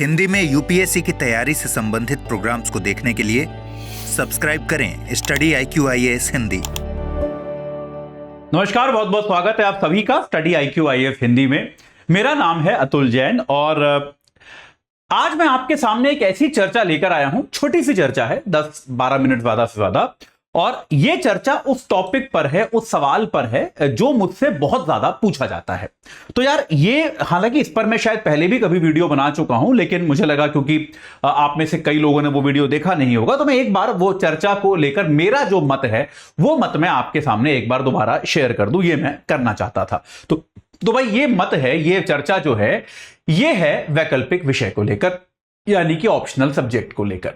हिंदी में यूपीएससी की तैयारी से संबंधित प्रोग्राम्स को देखने के लिए सब्सक्राइब करें स्टडी IQ IAS हिंदी। नमस्कार, बहुत बहुत स्वागत है आप सभी का स्टडी IQ IAS हिंदी में। मेरा नाम है अतुल जैन और आज मैं आपके सामने एक ऐसी चर्चा लेकर आया हूं। छोटी सी चर्चा है, 10-12 मिनट ज्यादा से ज्यादा, और यह चर्चा उस टॉपिक पर है, उस सवाल पर है जो मुझसे बहुत ज्यादा पूछा जाता है। तो यार ये, हालांकि इस पर मैं शायद पहले भी कभी वीडियो बना चुका हूं, लेकिन मुझे लगा क्योंकि आप में से कई लोगों ने वो वीडियो देखा नहीं होगा, तो मैं एक बार वो चर्चा को लेकर मेरा जो मत है वो मत मैं आपके सामने एक बार दोबारा शेयर कर दूं। ये मैं करना चाहता था। तो भाई ये मत है, ये चर्चा जो है ये है वैकल्पिक विषय को लेकर, यानी कि ऑप्शनल सब्जेक्ट को लेकर।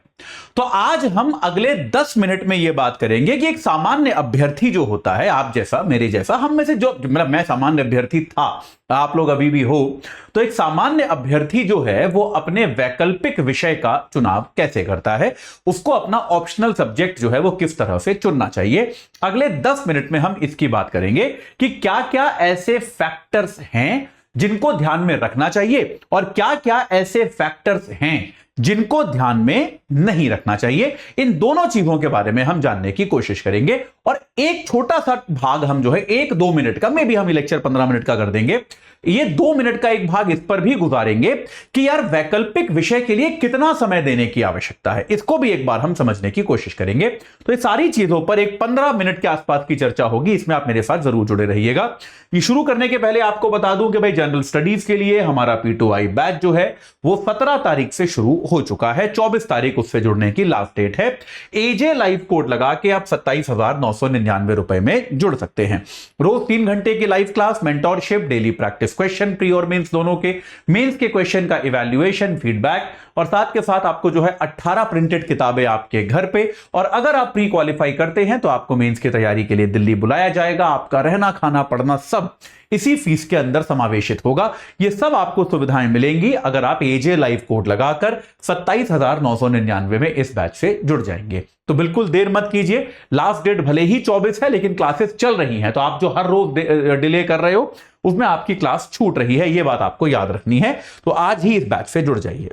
तो आज हम अगले 10 मिनट में यह बात करेंगे कि एक सामान्य अभ्यर्थी जो होता है, आप जैसा, मेरे जैसा, हम में से जो, मतलब मैं सामान्य अभ्यर्थी था, आप लोग अभी भी हो, तो एक सामान्य अभ्यर्थी जो है वो अपने वैकल्पिक विषय का चुनाव कैसे करता है, उसको अपना ऑप्शनल सब्जेक्ट जो है वो किस तरह से चुनना चाहिए। अगले 10 मिनट में हम इसकी बात करेंगे कि क्या क्या ऐसे फैक्टर्स हैं जिनको ध्यान में रखना चाहिए और क्या क्या ऐसे फैक्टर्स हैं जिनको ध्यान में नहीं रखना चाहिए। इन दोनों चीजों के बारे में हम जानने की कोशिश करेंगे और एक छोटा सा भाग हम जो है 1-2 मिनट का, मे भी हम लेक्चर 15 मिनट का कर देंगे, ये 2 मिनट का एक भाग इस पर भी गुजारेंगे कि यार वैकल्पिक विषय के लिए कितना समय देने की आवश्यकता है, इसको भी एक बार हम समझने की कोशिश करेंगे। तो ये सारी चीजों पर एक 15 मिनट के आसपास की चर्चा होगी, इसमें आप मेरे साथ जरूर जुड़े रहिएगा। ये शुरू करने के पहले आपको बता दूं कि भाई जनरल स्टडीज के लिए हमारा P2I बैच जो है वो 17 तारीख से शुरू हो चुका है। 24 तारीख उससे जुड़ने की लास्ट डेट है। AJ लाइव कोड लगा के आप 27,999 रुपए में जुड़ सकते हैं। रोज 3 घंटे की live class, mentorship, daily practice question, pre और मेंस दोनों के, मेंस के क्वेश्चन का इवैल्यूएशन, फीडबैक, और साथ के साथ आपको जो है 18 प्रिंटेड किताबें आपके घर पे। और अगर आप प्री क्वालिफाई करते हैं तो आपको मेंस की तैयारी के लिए दिल्ली बुलाया जाएगा। आपका रहना, खाना, पढ़ना सब इसी फीस के अंदर समावेशित होगा। ये सब आपको सुविधाएं मिलेंगी अगर आप AJ लाइव कोड लगाकर 27,999 में इस बैच से जुड़ जाएंगे। तो बिल्कुल देर मत कीजिए। लास्ट डेट भले ही 24 है, लेकिन क्लासेस चल रही हैं, तो आप जो हर रोज डिले कर रहे हो उसमें आपकी क्लास छूट रही है, यह बात आपको याद रखनी है। तो आज ही इस बैच से जुड़ जाइए।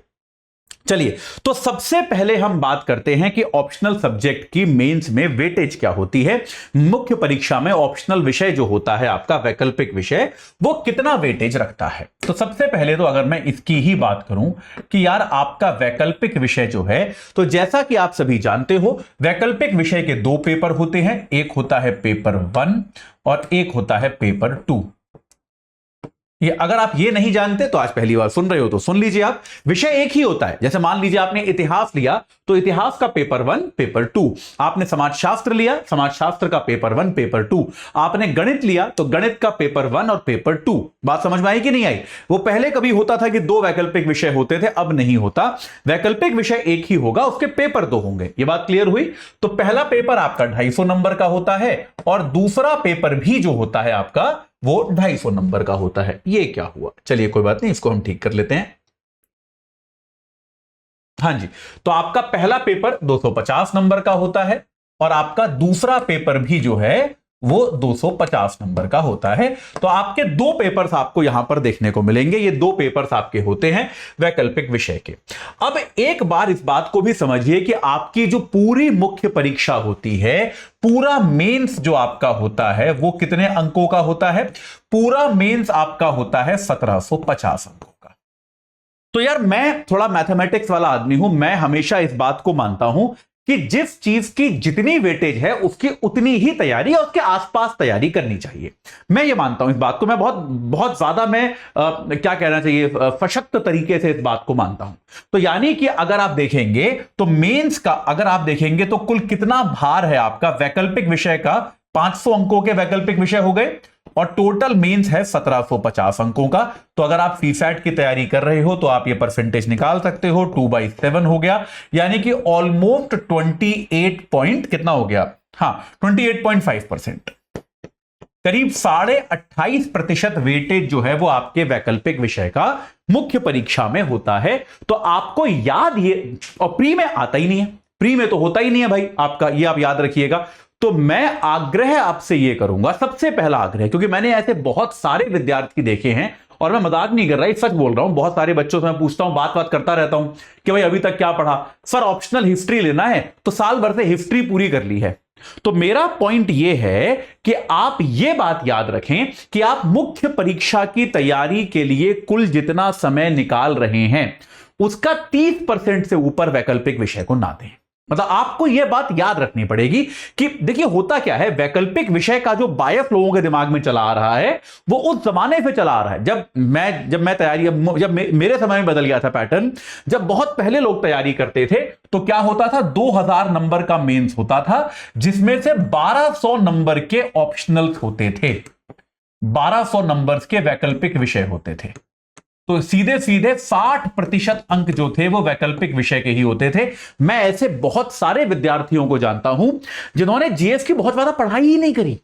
चलिए, तो सबसे पहले हम बात करते हैं कि ऑप्शनल सब्जेक्ट की मेंस में वेटेज क्या होती है। मुख्य परीक्षा में ऑप्शनल विषय जो होता है आपका वैकल्पिक विषय, वो कितना वेटेज रखता है। तो सबसे पहले तो अगर मैं इसकी ही बात करूं कि यार आपका वैकल्पिक विषय जो है, तो जैसा कि आप सभी जानते हो वैकल्पिक विषय के 2 पेपर होते हैं। एक होता है पेपर 1 और एक होता है पेपर 2। ये अगर आप ये नहीं जानते तो आज पहली बार सुन रहे हो तो सुन लीजिए। आप, विषय एक ही होता है। जैसे मान लीजिए आपने इतिहास लिया तो इतिहास का पेपर 1 पेपर 2, आपने समाजशास्त्र लिया, समाजशास्त्र का पेपर 1 पेपर 2, आपने गणित लिया तो गणित का पेपर 1 और पेपर 2। बात समझ में आई कि नहीं आई? वो पहले कभी होता था कि 2 वैकल्पिक विषय होते थे, अब नहीं होता। वैकल्पिक विषय एक ही होगा, उसके पेपर 2 होंगे। ये बात क्लियर हुई? तो पहला पेपर आपका 250 नंबर का होता है और दूसरा पेपर भी जो होता है आपका वो 250 नंबर का होता है। ये क्या हुआ? चलिए कोई बात नहीं, इसको हम ठीक कर लेते हैं। हां जी, तो आपका पहला पेपर 250 नंबर का होता है और आपका दूसरा पेपर भी जो है वो 250 नंबर का होता है। तो आपके 2 पेपर्स आपको यहां पर देखने को मिलेंगे। ये 2 पेपर्स आपके होते हैं वैकल्पिक विषय के। अब एक बार इस बात को भी समझिए कि आपकी जो पूरी मुख्य परीक्षा होती है, पूरा मेंस जो आपका होता है वो कितने अंकों का होता है? पूरा मेंस आपका होता है 1750 अंकों का। तो यार मैं थोड़ा मैथमेटिक्स वाला आदमी हूं, मैं हमेशा इस बात को मानता हूं कि जिस चीज की जितनी वेटेज है उसकी उतनी ही तैयारी और उसके आसपास तैयारी करनी चाहिए। मैं ये मानता हूं, इस बात को मैं बहुत ज्यादा, मैं क्या कहना चाहिए, सशक्त तरीके से इस बात को मानता हूं। तो यानी कि अगर आप देखेंगे तो मेंस का अगर आप देखेंगे तो कुल कितना भार है आपका वैकल्पिक विषय का, 500 अंकों के वैकल्पिक विषय हो गए और टोटल मेंस है 1750 अंकों का। तो अगर आप CSAT की तैयारी कर रहे हो तो आप ये परसेंटेज निकाल सकते हो, 2/7 हो गया, यानी कि ऑलमोस्ट 28 पॉइंट कितना हो गया, हाँ 28.5%, करीब 28.5% वेटेज जो है वो आपके वैकल्पिक विषय का मुख्य परीक्षा में होता है। तो आपको याद, ये और प्री में आता ही नहीं है, प्री में तो होता ही नहीं है भाई आपका, ये आप याद रखिएगा। तो मैं आग्रह आपसे ये करूंगा, सबसे पहला आग्रह, क्योंकि मैंने ऐसे बहुत सारे विद्यार्थी देखे हैं और मैं मजाक नहीं कर रहा, सच बोल रहा हूं। बहुत सारे बच्चों से मैं पूछता हूं, बात करता रहता हूं कि भाई अभी तक क्या पढ़ा। सर ऑप्शनल हिस्ट्री लेना है तो साल भर से हिस्ट्री पूरी कर ली है। तो मेरा पॉइंट यह है कि आप यह बात याद रखें कि आप मुख्य परीक्षा की तैयारी के लिए कुल जितना समय निकाल रहे हैं उसका 30% से ऊपर वैकल्पिक विषय को ना दें। मतलब आपको यह बात याद रखनी पड़ेगी कि देखिए होता क्या है, वैकल्पिक विषय का जो बायस लोगों के दिमाग में चला आ रहा है वो उस जमाने से चला आ रहा है जब मैं तैयारी, जब मेरे समय में बदल गया था पैटर्न। जब बहुत पहले लोग तैयारी करते थे तो क्या होता था, 2000 नंबर का मेंस होता था जिसमें से 1200 नंबर के ऑप्शनल्स होते थे, 1200 नंबर्स के वैकल्पिक विषय होते थे। तो सीधे सीधे 60% अंक जो थे वो वैकल्पिक विषय के ही होते थे। मैं ऐसे बहुत सारे विद्यार्थियों को जानता हूं जिन्होंने जीएस की बहुत ज्यादा पढ़ाई ही नहीं करी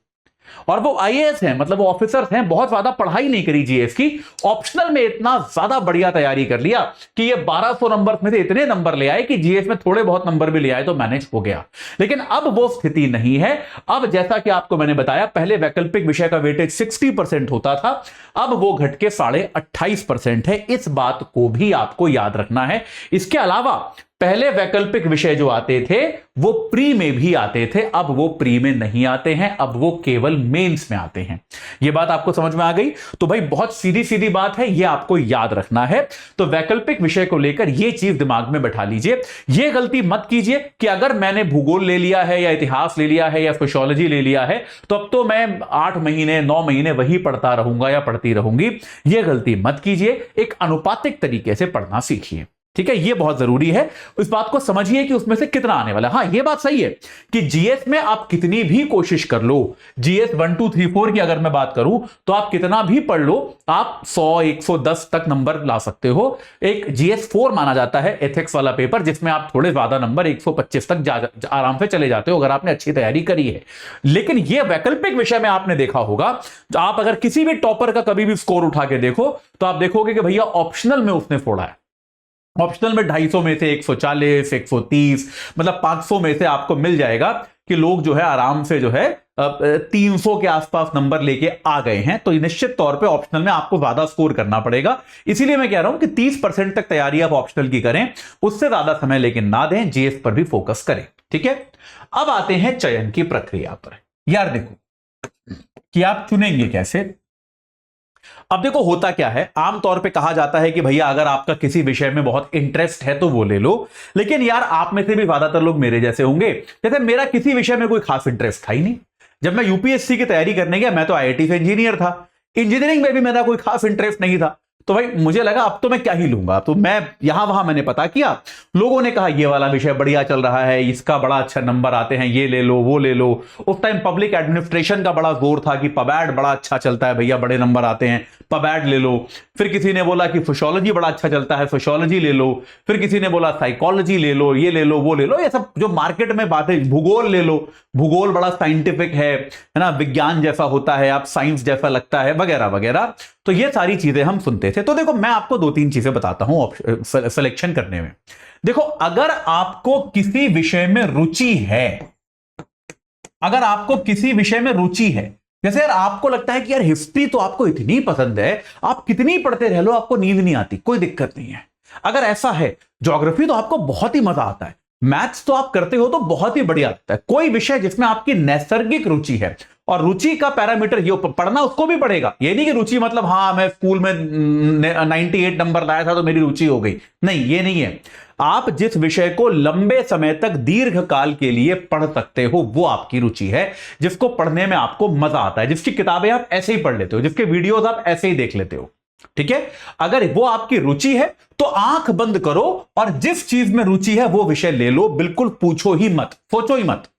और वो आईएएस हैं, मतलब वो ऑफिसर्स हैं, बहुत ज्यादा पढ़ाई नहीं करी जीएस की, ऑप्शनल में इतना ज्यादा बढ़िया तैयारी कर लिया कि ये 1200 नंबर में से इतने नंबर ले आए कि जीएस में थोड़े बहुत नंबर भी ले आए तो मैनेज हो गया। लेकिन अब वो स्थिति नहीं है। अब जैसा कि आपको मैंने बताया, पहले वैकल्पिक विषय का वेटेज 60% होता था, अब वो घट के 28.5% है। इस बात को भी आपको याद रखना है। इसके अलावा पहले वैकल्पिक विषय जो आते थे वो प्री में भी आते थे, अब वो प्री में नहीं आते हैं, अब वो केवल मेंस में आते हैं। ये बात आपको समझ में आ गई? तो भाई बहुत सीधी सीधी बात है, ये आपको याद रखना है। तो वैकल्पिक विषय को लेकर ये चीज दिमाग में बैठा लीजिए। ये गलती मत कीजिए कि अगर मैंने भूगोल ले लिया है या इतिहास ले लिया है या सोशियोलॉजी ले लिया है तो अब तो मैं 8 महीने 9 महीने वही पढ़ता रहूंगा या पढ़ती रहूंगी। ये गलती मत कीजिए। एक अनुपातिक तरीके से पढ़ना सीखिए, ठीक है? ये बहुत जरूरी है। इस बात को समझिए कि उसमें से कितना आने वाला है। हाँ, ये बात सही है कि जीएस में आप कितनी भी कोशिश कर लो, जीएस 1 2 3 4 की अगर मैं बात करूं तो आप कितना भी पढ़ लो, आप 100 110 तक नंबर ला सकते हो। एक जीएस 4 माना जाता है एथिक्स वाला पेपर, जिसमें आप थोड़े ज्यादा नंबर 125 तक आराम से चले जाते हो अगर आपने अच्छी तैयारी करी है। लेकिन यह वैकल्पिक विषय में आपने देखा होगा, आप अगर किसी भी टॉपर का कभी भी स्कोर उठा के देखो तो आप देखोगे कि भैया ऑप्शनल में उसने फोड़ा है। ऑप्शनल में 250 में से 140 130, मतलब 500 में से आपको मिल जाएगा कि लोग जो है आराम से जो है 300 के आसपास नंबर लेके आ गए हैं। तो निश्चित तौर पे ऑप्शनल में आपको ज्यादा स्कोर करना पड़ेगा। इसीलिए मैं कह रहा हूं कि 30% तक तैयारी आप ऑप्शनल की करें, उससे ज्यादा समय लेकिन ना दें, जीएस पर भी फोकस करें, ठीक है? अब आते हैं चयन की प्रक्रिया पर। यार देखो कि आप चुनेंगे कैसे। अब देखो होता क्या है, आमतौर पे कहा जाता है कि भैया अगर आपका किसी विषय में बहुत इंटरेस्ट है तो वो ले लो। लेकिन यार आप में से भी ज्यादातर लोग मेरे जैसे होंगे, जैसे मेरा किसी विषय में कोई खास इंटरेस्ट था ही नहीं। जब मैं यूपीएससी की तैयारी करने गया, मैं तो आईआईटी से इंजीनियर था, इंजीनियरिंग में भी मेरा कोई खास इंटरेस्ट नहीं था। तो भाई मुझे लगा अब तो मैं क्या ही लूंगा, तो मैं यहां वहां मैंने पता किया, लोगों ने कहा ये वाला विषय बढ़िया चल रहा है, इसका बड़ा अच्छा नंबर आते हैं, ये ले लो वो ले लो। उस टाइम पब्लिक एडमिनिस्ट्रेशन का बड़ा जोर था कि पबैड बड़ा अच्छा चलता है भैया, बड़े नंबर आते हैं, पबैड ले लो। फिर किसी ने बोला कि सोशियोलॉजी बड़ा अच्छा चलता है, सोशियोलॉजी ले लो। फिर किसी ने बोला साइकोलॉजी ले लो, ये ले लो वो ले लो, ये सब जो मार्केट में बातें। भूगोल ले लो, भूगोल बड़ा साइंटिफिक है ना, विज्ञान जैसा होता है, आप साइंस जैसा लगता है, वगैरह वगैरह। तो ये सारी चीजें हम सुनते थे। तो देखो मैं आपको 2-3 चीजें बताता हूं सिलेक्शन करने में। देखो अगर आपको किसी विषय में रुचि है, अगर आपको किसी विषय में रुचि है, जैसे यार आपको लगता है कि यार हिस्ट्री तो आपको इतनी पसंद है, आप कितनी पढ़ते रह लो आपको नींद नहीं आती, कोई दिक्कत नहीं है। अगर ऐसा है, ज्योग्राफी तो आपको बहुत ही मजा आता है, मैथ्स तो आप करते हो तो बहुत ही बढ़िया लगता है, कोई विषय जिसमें आपकी नैसर्गिक रुचि है। और रुचि का पैरामीटर ये पढ़ना उसको भी पड़ेगा, ये नहीं कि रुचि मतलब हाँ मैं स्कूल में 98 नंबर लाया था तो मेरी रुचि हो गई, नहीं, ये नहीं है। आप जिस विषय को लंबे समय तक दीर्घ काल के लिए पढ़ सकते हो वो आपकी रुचि है, जिसको पढ़ने में आपको मजा आता है, जिसकी किताबें आप ऐसे ही पढ़ लेते हो, जिसके वीडियोस आप ऐसे ही देख लेते हो, ठीक है? अगर वो आपकी रुचि है तो आंख बंद करो और जिस चीज में रुचि है वो विषय ले लो। बिल्कुल पूछो ही मत, सोचो ही मत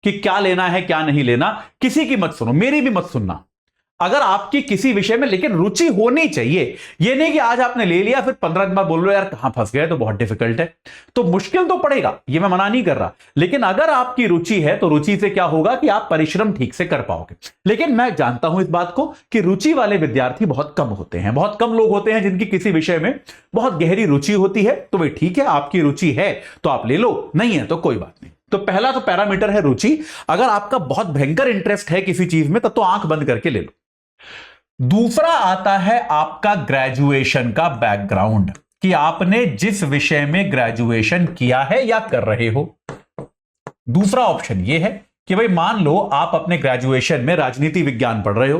कि क्या लेना है क्या नहीं लेना, किसी की मत सुनो, मेरी भी मत सुनना। अगर आपकी किसी विषय में लेकिन रुचि होनी चाहिए, यह नहीं कि आज आपने ले लिया फिर 15 दिन बाद बोल लो यार कहां फंस गए, तो बहुत डिफिकल्ट है, तो मुश्किल तो पड़ेगा, ये मैं मना नहीं कर रहा। लेकिन अगर आपकी रुचि है तो रुचि से क्या होगा कि आप परिश्रम ठीक से कर पाओगे। लेकिन मैं जानता हूं इस बात को कि रुचि वाले विद्यार्थी बहुत कम होते हैं, बहुत कम लोग होते हैं जिनकी किसी विषय में बहुत गहरी रुचि होती है। तो भाई ठीक है, आपकी रुचि है तो आप ले लो, नहीं है तो कोई बात नहीं। तो पहला तो पैरामीटर है रुचि। अगर आपका बहुत भयंकर इंटरेस्ट है किसी चीज में तब तो आंख बंद करके ले लो। दूसरा आता है आपका ग्रेजुएशन का बैकग्राउंड, कि आपने जिस विषय में ग्रेजुएशन किया है या कर रहे हो। दूसरा ऑप्शन यह है कि भाई मान लो आप अपने ग्रेजुएशन में राजनीति विज्ञान पढ़ रहे हो,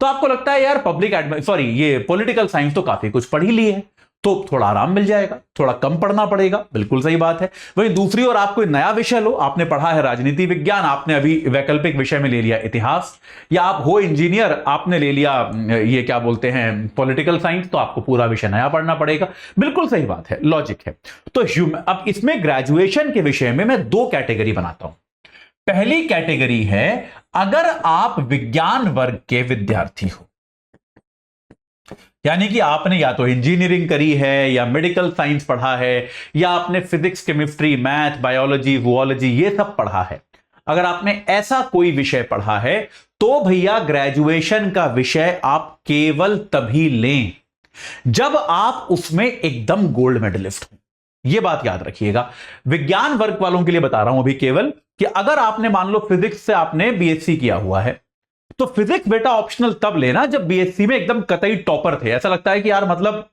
तो आपको लगता है यार ये पॉलिटिकल साइंस तो काफी कुछ पढ़ ही ली है, तो थोड़ा आराम मिल जाएगा, थोड़ा कम पढ़ना पड़ेगा। बिल्कुल सही बात है। वहीं दूसरी ओर आप कोई नया विषय लो, आपने पढ़ा है राजनीति विज्ञान, आपने अभी वैकल्पिक विषय में ले लिया इतिहास, या आप हो इंजीनियर, आपने ले लिया ये क्या बोलते हैं पॉलिटिकल साइंस, तो आपको पूरा विषय नया पढ़ना पड़ेगा। बिल्कुल सही बात है, लॉजिक है। तो अब इसमें ग्रेजुएशन के विषय में मैं दो कैटेगरी बनाता हूं। पहली कैटेगरी है अगर आप विज्ञान वर्ग के विद्यार्थी हो, यानी कि आपने या तो इंजीनियरिंग करी है या मेडिकल साइंस पढ़ा है या आपने physics, chemistry, math, biology, zoology ये सब पढ़ा है। अगर आपने ऐसा कोई विषय पढ़ा है तो भैया ग्रेजुएशन का विषय आप केवल तभी लें जब आप उसमें एकदम गोल्ड मेडलिस्ट हो। यह बात याद रखिएगा। विज्ञान वर्ग वालों के लिए बता रहा हूं अभी केवल कि अगर आपने मान लो फिजिक्स से आपने बीएससी किया हुआ है, तो फिजिक्स बेटा ऑप्शनल तब लेना जब बीएससी में एकदम कतई टॉपर थे, ऐसा लगता है कि यार मतलब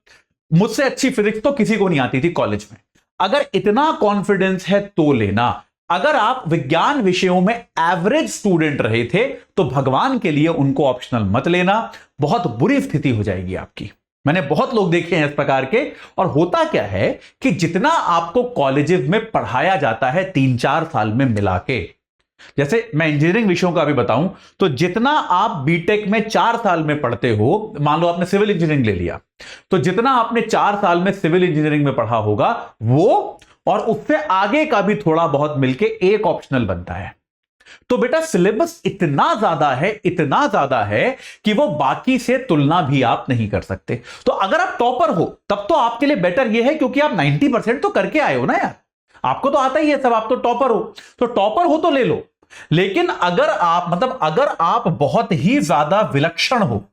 मुझसे अच्छी फिजिक्स तो किसी को नहीं आती थी कॉलेज में। अगर इतना कॉन्फिडेंस है तो लेना। अगर आप विज्ञान विषयों में एवरेज स्टूडेंट रहे थे तो भगवान के लिए उनको ऑप्शनल मत लेना, बहुत बुरी स्थिति हो जाएगी आपकी। मैंने बहुत लोग देखे हैं इस प्रकार के। और होता क्या है कि जितना आपको कॉलेजेस में पढ़ाया जाता है 3-4 साल में मिला के, जैसे मैं इंजीनियरिंग विषयों का भी बताऊं तो जितना आप बीटेक में 4 साल में पढ़ते हो, मान लो आपने सिविल इंजीनियरिंग ले लिया, तो जितना आपने 4 साल में सिविल इंजीनियरिंग में पढ़ा होगा वो और उससे आगे का भी थोड़ा बहुत मिलके एक ऑप्शनल बनता है। तो बेटा सिलेबस इतना ज्यादा है कि वो बाकी से तुलना भी आप नहीं कर सकते। तो अगर आप टॉपर हो तब तो आपके लिए बेटर यह है, क्योंकि आप 90% तो करके आए हो ना यार, आपको तो आता ही है सब, आप तो टॉपर हो। तो टॉपर हो तो ले लो। लेकिन अगर आप बहुत ही ज्यादा विलक्षण हो,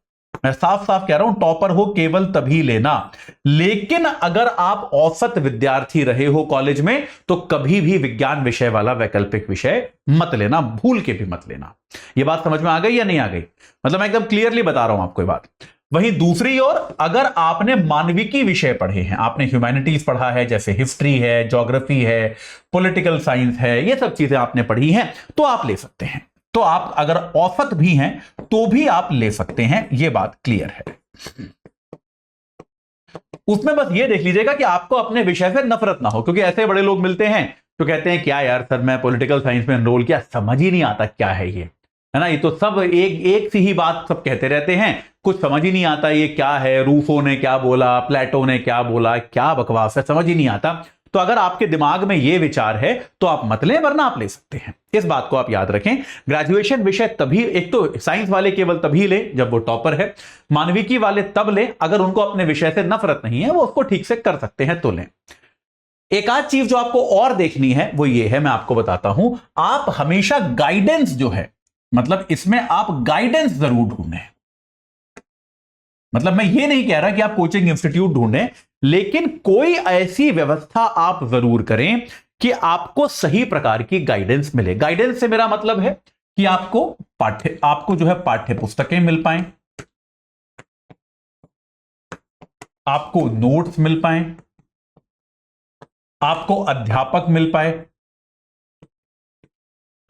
मैं साफ साफ कह रहा हूं टॉपर हो केवल तभी लेना। लेकिन अगर आप औसत विद्यार्थी रहे हो कॉलेज में तो कभी भी विज्ञान विषय वाला वैकल्पिक विषय मत लेना, भूल के भी मत लेना। यह बात समझ में आ गई या नहीं आ गई? मतलब मैं एकदम क्लियरली बता रहा हूं आपको ये बात। वहीं दूसरी ओर अगर आपने मानविकी विषय पढ़े हैं, आपने ह्यूमैनिटीज पढ़ा है, जैसे हिस्ट्री है, ज्योग्राफी है, पॉलिटिकल साइंस है, ये सब चीजें आपने पढ़ी हैं, तो आप ले सकते हैं। तो आप अगर औसत भी हैं तो भी आप ले सकते हैं, यह बात क्लियर है। उसमें बस ये देख लीजिएगा कि आपको अपने विषय से नफरत ना हो, क्योंकि ऐसे बड़े लोग मिलते हैं जो कहते हैं क्या यार सर मैं पॉलिटिकल साइंस में एनरोल किया, समझ ही नहीं आता क्या है ये, है ना, ये तो सब एक सी ही बात सब कहते रहते हैं, कुछ समझ ही नहीं आता ये क्या है, रूफो ने क्या बोला, प्लेटो ने क्या बोला, क्या बकवास है, समझ ही नहीं आता। तो अगर आपके दिमाग में ये विचार है तो आप मत लें, वरना आप ले सकते हैं। इस बात को आप याद रखें। ग्रेजुएशन विषय तभी, एक तो साइंस वाले केवल तभी ले जब वो टॉपर है, मानविकी वाले तब ले अगर उनको अपने विषय से नफरत नहीं है, वो उसको ठीक से कर सकते हैं तो लें। एक आध चीज जो आपको और देखनी है वो ये है, मैं आपको बताता हूं, आप हमेशा गाइडेंस जो है, मतलब इसमें आप गाइडेंस जरूर ढूंढें। मतलब मैं ये नहीं कह रहा कि आप कोचिंग इंस्टीट्यूट ढूंढें, लेकिन कोई ऐसी व्यवस्था आप जरूर करें कि आपको सही प्रकार की गाइडेंस मिले। गाइडेंस से मेरा मतलब है कि आपको जो है पाठ्य पुस्तकें मिल पाए, आपको नोट्स मिल पाए, आपको अध्यापक मिल पाए,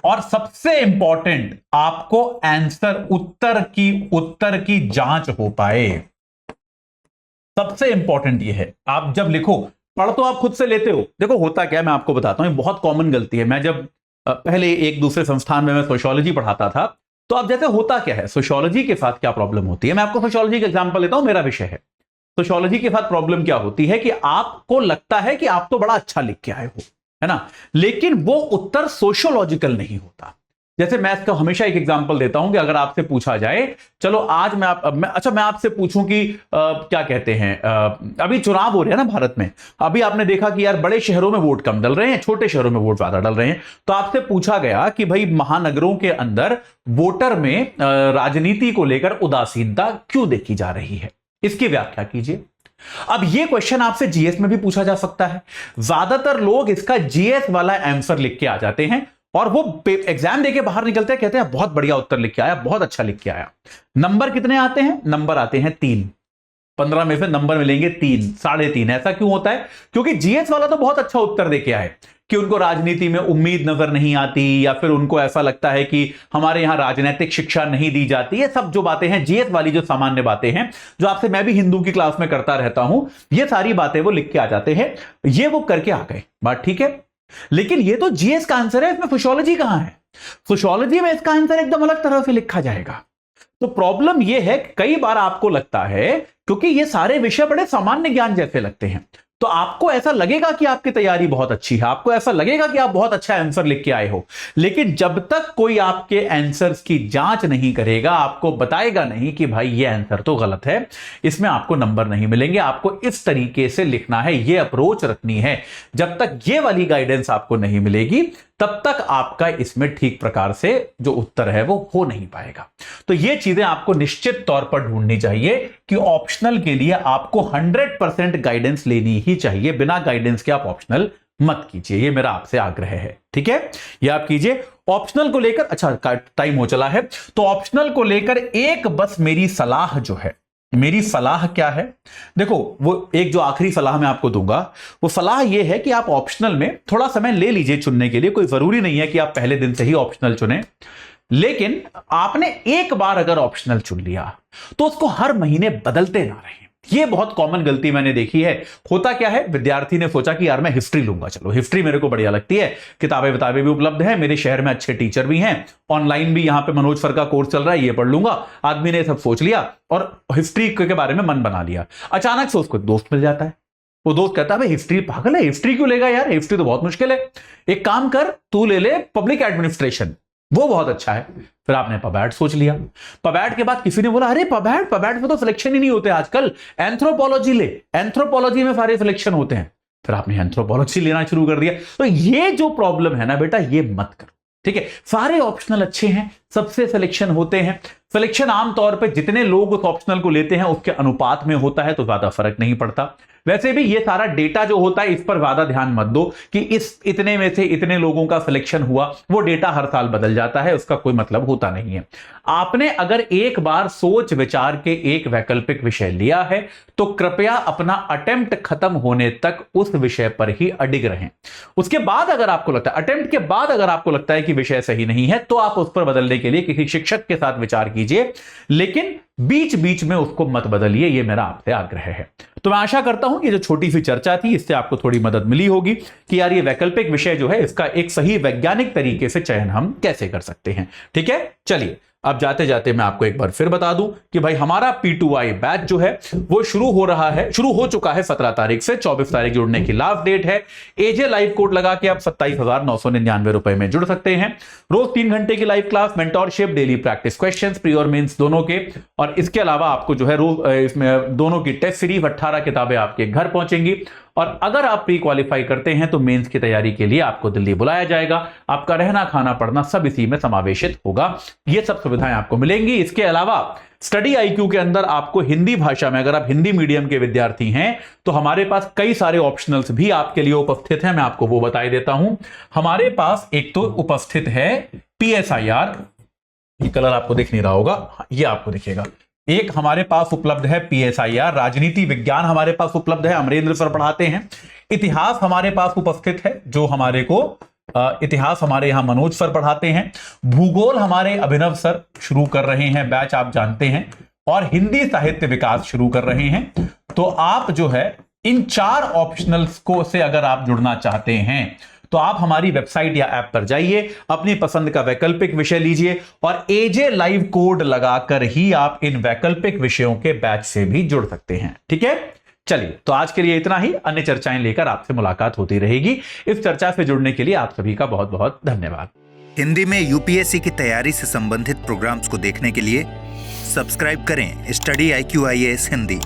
और सबसे इंपॉर्टेंट आपको उत्तर की जांच हो पाए। सबसे इंपॉर्टेंट ये है, आप जब लिखो, पढ़ तो आप खुद से लेते हो। देखो होता क्या है, मैं आपको बताता हूं, ये बहुत कॉमन गलती है। मैं जब पहले एक दूसरे संस्थान में मैं सोशियोलॉजी पढ़ाता था, तो अब जैसे होता क्या है, सोशियोलॉजी के साथ क्या प्रॉब्लम होती है, मैं आपको सोशियोलॉजी का एग्जांपल लेता हूं, मेरा विषय है। सोशियोलॉजी के साथ प्रॉब्लम क्या होती है कि आपको लगता है कि आप तो बड़ा अच्छा लिख के आए हो, है ना, लेकिन वो उत्तर सोशियोलॉजिकल नहीं होता। जैसे मैं इसका हमेशा एक एग्जांपल देता हूं कि अगर आपसे पूछा जाए, चलो आज मैं आपसे पूछूं कि क्या कहते हैं, अभी चुनाव हो रहे हैं ना भारत में, अभी आपने देखा कि यार बड़े शहरों में वोट कम डल रहे हैं, छोटे शहरों में वोट ज्यादा डल रहे हैं। तो आपसे पूछा गया कि भाई महानगरों के अंदर वोटर में राजनीति को लेकर उदासीनता क्यों देखी जा रही है, इसकी व्याख्या कीजिए। अब यह क्वेश्चन आपसे जीएस में भी पूछा जा सकता है। ज्यादातर लोग इसका जीएस वाला आंसर लिख के आ जाते हैं और वो एग्जाम देके बाहर निकलते हैं, कहते हैं बहुत बढ़िया उत्तर लिख के आया, बहुत अच्छा लिख के आया। नंबर कितने आते हैं? नंबर आते हैं 3। 15 में से नंबर मिलेंगे 3, 3.5। ऐसा क्यों होता है? क्योंकि जीएस वाला तो बहुत अच्छा उत्तर देके आए कि उनको राजनीति में उम्मीद नजर नहीं आती, या फिर उनको ऐसा लगता है कि हमारे यहां राजनीतिक शिक्षा नहीं दी जाती। ये सब जो बातें हैं जीएस वाली, जो सामान्य बातें हैं, जो आपसे मैं भी हिंदू की क्लास में करता रहता हूं, ये सारी बातें वो लिख के आ जाते हैं, ये वो करके आ गए। बात ठीक है, लेकिन ये तो जीएस का आंसर है, इसमें सोशियोलॉजी कहां है? सोशियोलॉजी में इसका आंसर एकदम अलग तरह से लिखा जाएगा। तो प्रॉब्लम यह है, कई बार आपको लगता है, क्योंकि ये सारे विषय बड़े सामान्य ज्ञान जैसे लगते हैं, तो आपको ऐसा लगेगा कि आपकी तैयारी बहुत अच्छी है, आपको ऐसा लगेगा कि आप बहुत अच्छा आंसर लिख के आए हो, लेकिन जब तक कोई आपके आंसर्स की जांच नहीं करेगा, आपको बताएगा नहीं कि भाई ये आंसर तो गलत है, इसमें आपको नंबर नहीं मिलेंगे, आपको इस तरीके से लिखना है, ये अप्रोच रखनी है, जब तक ये वाली गाइडेंस आपको नहीं मिलेगी तब तक आपका इसमें ठीक प्रकार से जो उत्तर है वो हो नहीं पाएगा। तो ये चीजें आपको निश्चित तौर पर ढूंढनी चाहिए कि ऑप्शनल के लिए आपको 100% गाइडेंस लेनी ही चाहिए। बिना गाइडेंस के आप ऑप्शनल मत कीजिए, ये मेरा आपसे आग्रह है, ठीक है? ये आप कीजिए। ऑप्शनल को लेकर, अच्छा टाइम हो चला है, तो ऑप्शनल को लेकर एक बस मेरी सलाह जो है, मेरी सलाह क्या है? देखो, वो एक जो आखिरी सलाह मैं आपको दूंगा, वो सलाह ये है कि आप ऑप्शनल में थोड़ा समय ले लीजिए चुनने के लिए। कोई जरूरी नहीं है कि आप पहले दिन से ही ऑप्शनल चुनें, लेकिन आपने एक बार अगर ऑप्शनल चुन लिया तो उसको हर महीने बदलते ना रहें। ये बहुत कॉमन गलती मैंने देखी है। होता क्या है, विद्यार्थी ने सोचा कि यार मैं हिस्ट्री लूंगा, चलो हिस्ट्री मेरे को बढ़िया लगती है, किताबें भी उपलब्ध हैं, मेरे शहर में अच्छे टीचर भी हैं, ऑनलाइन भी यहां पे मनोज सर का कोर्स चल रहा है, ये पढ़ लूंगा। आदमी ने सब सोच लिया और हिस्ट्री के बारे में मन बना लिया। अचानक से उसको दोस्त मिल जाता है, वो दोस्त कहता है भाई हिस्ट्री पागल है, हिस्ट्री क्यों लेगा यार, हिस्ट्री तो बहुत मुश्किल है, एक काम कर तू ले ले पब्लिक एडमिनिस्ट्रेशन, वो बहुत अच्छा है। फिर आपने पबैट सोच लिया। पबैट के बाद किसी ने बोला अरे पबैट में तो सिलेक्शन ही नहीं होते आजकल, एंथ्रोपोलॉजी ले, एंथ्रोपोलॉजी में सारे सिलेक्शन होते हैं। फिर आपने एंथ्रोपोलॉजी लेना शुरू कर दिया। तो ये जो प्रॉब्लम है ना बेटा, ये मत करो, ठीक है? सारे ऑप्शनल अच्छे हैं, सबसे सिलेक्शन होते हैं। सिलेक्शन आमतौर पर जितने लोग उस ऑप्शनल को लेते हैं उसके अनुपात में होता है, तो ज्यादा फर्क नहीं पड़ता। वैसे भी ये सारा डेटा जो होता है इस पर ज्यादा ध्यान मत दो कि इस इतने में से इतने लोगों का सिलेक्शन हुआ, वो डेटा हर साल बदल जाता है, उसका कोई मतलब होता नहीं है। आपने अगर एक बार सोच विचार के एक वैकल्पिक विषय लिया है तो कृपया अपना अटेम्प्ट खत्म होने तक उस विषय पर ही अडिग रहें। उसके बाद अगर आपको लगता है, अटेम्प्ट के बाद अगर आपको लगता है कि विषय सही नहीं है, तो आप उस पर बदलने के लिए किसी शिक्षक के साथ विचार कीजिए, लेकिन बीच बीच में उसको मत बदलिए, ये मेरा आपसे आग्रह है। तो मैं आशा करता हूं कि जो छोटी सी चर्चा थी इससे आपको थोड़ी मदद मिली होगी कि यार ये वैकल्पिक विषय जो है इसका एक सही वैज्ञानिक तरीके से चयन हम कैसे कर सकते हैं, ठीक है? चलिए, अब जाते जाते मैं आपको एक बार फिर बता दूं कि भाई हमारा P2I बैच जो है वो शुरू हो चुका है 17 तारीख से। 24 तारीख जुड़ने की लास्ट डेट है। एजे लाइव कोड लगा के आप 27,999 रुपए में जुड़ सकते हैं। रोज 3 घंटे की live class, mentorship, daily practice questions, pre और मेंस दोनों के, और इसके अलावा आपको जो है रोज इसमें दोनों की टेस्ट सीरीज 18 किताबें आपके घर पहुंचेंगी। और अगर आप प्री क्वालिफाई करते हैं तो मेंस की तैयारी के लिए आपको दिल्ली बुलाया जाएगा। आपका रहना, खाना, पढ़ना सब इसी में समावेशित होगा। ये सब सुविधाएं आपको मिलेंगी। इसके अलावा स्टडी IQ के अंदर आपको हिंदी भाषा में, अगर आप हिंदी मीडियम के विद्यार्थी हैं तो हमारे पास कई सारे ऑप्शनल्स भी आपके लिए उपस्थित हैं। मैं आपको वो बता देता हूं। हमारे पास एक तो उपस्थित है PSIR, ये कलर आपको दिख नहीं रहा होगा, ये आपको दिखेगा। एक हमारे पास उपलब्ध है PSIR, राजनीति विज्ञान हमारे पास उपलब्ध है, अमरेंद्र सर पढ़ाते हैं। इतिहास हमारे पास उपस्थित है, जो हमारे को इतिहास हमारे यहां मनोज सर पढ़ाते हैं। भूगोल हमारे अभिनव सर शुरू कर रहे हैं बैच, आप जानते हैं। और हिंदी साहित्य विकास शुरू कर रहे हैं। तो आप जो है इन 4 ऑप्शनल्स को से अगर आप जुड़ना चाहते हैं तो आप हमारी वेबसाइट या ऐप पर जाइए, अपनी पसंद का वैकल्पिक विषय लीजिए और एजे लाइव कोड लगाकर ही आप इन वैकल्पिक विषयों के बैच से भी जुड़ सकते हैं, ठीक है? चलिए, तो आज के लिए इतना ही। अन्य चर्चाएं लेकर आपसे मुलाकात होती रहेगी। इस चर्चा से जुड़ने के लिए आप सभी का बहुत बहुत धन्यवाद। हिंदी में यूपीएससी की तैयारी से संबंधित प्रोग्राम्स को देखने के लिए सब्सक्राइब करें स्टडी IQ IAS हिंदी।